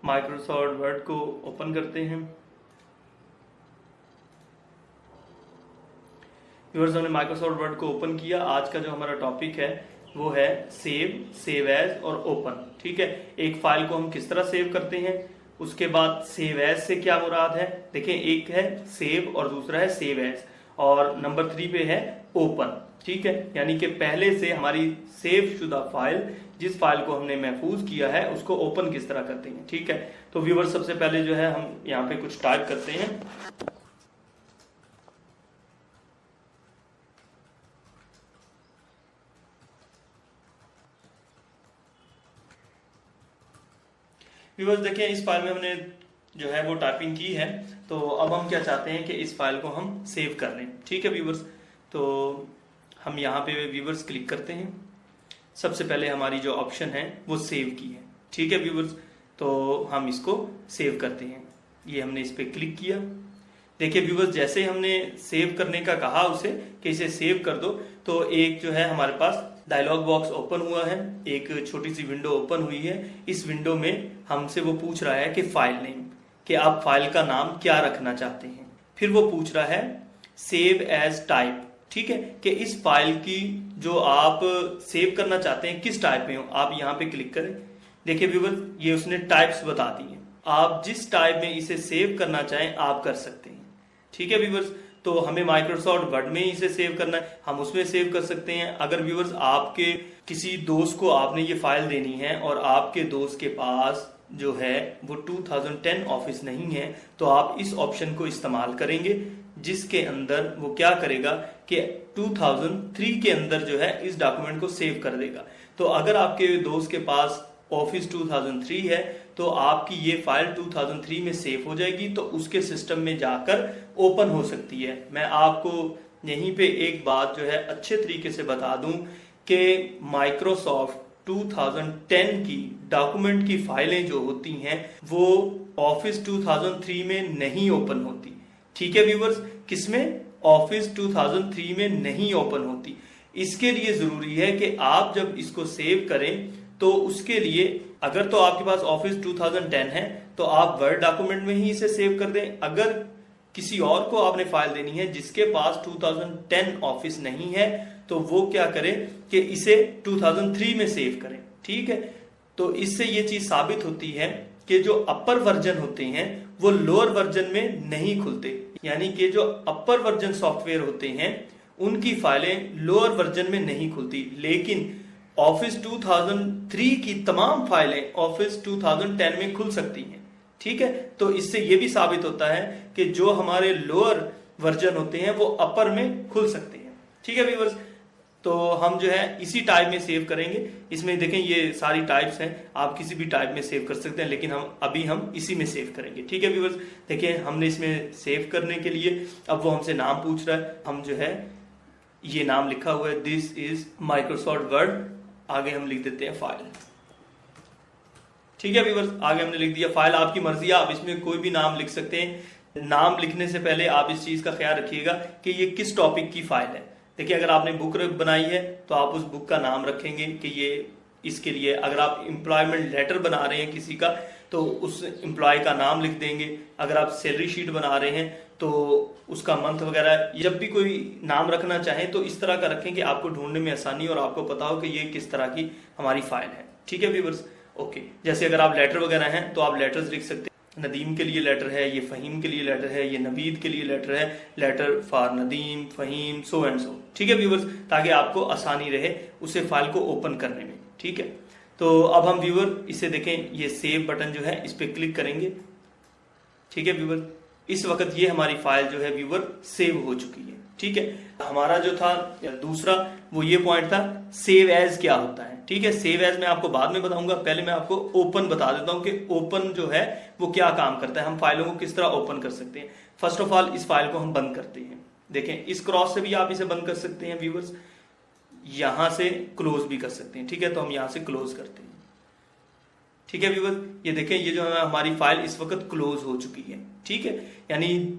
Microsoft word को open करते हैं। व्यूअर्स, हमने माइक्रोसॉफ्ट वर्ड को ओपन किया। आज का जो हमारा टॉपिक है वो है सेव, सेव एज और ओपन। ठीक है, एक फाइल को हम किस तरह सेव करते हैं, उसके बाद सेव एज से क्या मुराद है। देखिए, एक है सेव और दूसरा है सेव एज, और नंबर 3 पे है ओपन। ठीक है, यानी कि पहले से हमारी सेव शुदा फाइल, जिस फाइल को हमने महफूज किया है, उसको ओपन किस तरह करते हैं। ठीक है, तो व्यूअर्स सबसे पहले जो है हम यहाँ पे कुछ टाइप करते हैं। व्यूअर्स देखिए, इस फाइल में हमने जो है वो टाइपिंग की है, तो अब हम क्या चाहते हैं कि इस फाइल को हम सेव कर लें। ठीक है व्यूअर्स, तो हम यहाँ पे व्यूअर्स क्लिक करते हैं। सबसे पहले हमारी जो ऑप्शन है वो सेव की है। ठीक है व्यूअर्स, तो हम इसको सेव करते हैं। ये हमने इस पर क्लिक किया। देखिए व्यूअर्स, जैसे हमने सेव करने का कहा उसे कि इसे सेव कर दो, तो एक जो है हमारे पास डायलॉग बॉक्स ओपन हुआ है, एक छोटी सी विंडो ओपन हुई है। इस विंडो में हमसे वो पूछ रहा है कि फाइल नेम, कि आप फाइल का नाम क्या रखना चाहते हैं। फिर वो पूछ रहा है सेव एज टाइप। ठीक है, कि इस फाइल की जो आप सेव करना चाहते हैं किस टाइप में हो, आप यहाँ पे क्लिक करें। देखिए व्यूअर्स, ये उसने टाइप्स बता दी हैं। आप जिस टाइप में इसे सेव करना चाहें आप कर सकते हैं। ठीक है व्यूअर्स, तो हमें माइक्रोसॉफ्ट वर्ड में ही इसे सेव करना है, हम उसमें सेव कर सकते हैं। अगर व्यूअर्स आपके किसी दोस्त को आपने ये फाइल देनी है और आपके दोस्त के पास जो है वो 2010 ऑफिस नहीं है, तो आप इस ऑप्शन को इस्तेमाल करेंगे, जिसके अंदर वो क्या करेगा कि 2003 के अंदर जो है इस डॉक्यूमेंट को सेव कर देगा। तो अगर आपके दोस्त के पास ऑफिस 2003 है तो आपकी ये फाइल 2003 में सेव हो जाएगी, तो उसके सिस्टम में जाकर ओपन हो सकती है। मैं आपको यहीं पे एक बात जो है अच्छे तरीके से बता दूं कि माइक्रोसॉफ्ट 2010 की डॉक्यूमेंट की फाइलें जो होती हैं वो ऑफिस 2003 में नहीं ओपन होती। ठीक है व्यूअर्स, किसमें, ऑफिस 2003 में नहीं ओपन होती। इसके लिए जरूरी है कि आप जब इसको सेव करें तो उसके लिए अगर तो आपके पास ऑफिस 2010 है तो आप वर्ड डॉक्यूमेंट में ही इसे सेव कर दें। अगर किसी और को आपने फाइल देनी है जिसके पास 2010 ऑफिस नहीं है तो वो क्या करे कि इसे 2003 में सेव करें। ठीक है, तो इससे ये चीज साबित होती है कि जो अपर वर्जन होते हैं वो लोअर वर्जन में नहीं खुलते, यानी कि जो अपर वर्जन सॉफ्टवेयर होते हैं उनकी फाइलें लोअर वर्जन में नहीं खुलती, लेकिन ऑफिस 2003 की तमाम फाइलें ऑफिस 2010 में खुल सकती हैं। ठीक है, तो इससे यह भी साबित होता है कि जो हमारे लोअर वर्जन होते हैं वो अपर में खुल सकते हैं। ठीक है व्यूअर्स, तो हम जो है इसी टाइप में सेव करेंगे। इसमें देखें ये सारी टाइप्स हैं, आप किसी भी टाइप में सेव कर सकते हैं, लेकिन हम इसी में सेव करेंगे। ठीक है व्यूअर्स, देखिए हमने इसमें सेव करने के लिए अब वो हमसे नाम पूछ रहा है। हम जो है ये नाम लिखा हुआ है, दिस इज माइक्रोसॉफ्ट वर्ड, आगे हम लिख देते हैं फाइल। ठीक है व्यूअर्स, आगे हमने लिख दिया फाइल। आपकी मर्जी है, आप इसमें कोई भी नाम लिख सकते हैं। नाम लिखने से पहले आप इस चीज का ख्याल रखिएगा कि ये किस टॉपिक की फाइल है। देखिए, अगर आपने बुक बनाई है तो आप उस बुक का नाम रखेंगे कि ये इसके लिए। अगर आप एम्प्लॉयमेंट लेटर बना रहे हैं किसी का तो उस एम्प्लॉय का नाम लिख देंगे। अगर आप सैलरी शीट बना रहे हैं तो उसका मंथ वगैरह, जब भी कोई नाम रखना चाहें तो इस तरह का रखें कि आपको ढूंढने में आसानी और आपको पता हो कि ये किस तरह की हमारी फाइल है। ठीक है व्यूअर्स, ओके। जैसे अगर आप लेटर वगैरह हैं तो आप लेटर्स लिख सकते हैं। नदीम के लिए लेटर है, ये फहीम के लिए लेटर है, ये नवीद के लिए लेटर है, letter for Nadeem, Faheem, so and so. ठीक है व्यूअर्स, ताकि आपको आसानी रहे उसे फाइल को ओपन करने में। ठीक है, तो अब हम व्यूअर इसे देखें, ये सेव बटन जो है इस पर क्लिक करेंगे। ठीक है व्यूअर, इस वक्त ये हमारी फाइल जो है व्यूअर सेव हो चुकी है। ठीक है, हमारा जो था दूसरा वो ये पॉइंट था सेव एज क्या होता है। ठीक है, सेव एज मैं आपको बाद में बताऊंगा, पहले मैं आपको ओपन बता देता हूं कि ओपन जो है वो क्या काम करता है, हम फाइलों को किस तरह ओपन कर सकते हैं। फर्स्ट ऑफ ऑल इस फाइल को हम बंद करते हैं। देखें, इस क्रॉस से भी आप इसे बंद कर सकते हैं व्यूअर्स, यहां से क्लोज भी कर सकते हैं। ठीक है, तो हम यहां से क्लोज करते हैं। ठीक है व्यूअर्स, ये देखें, ये जो है हमारी फाइल इस वक्त क्लोज हो चुकी है। ठीक है, यानी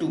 2.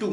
2.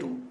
2.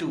2.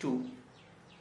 2.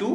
2.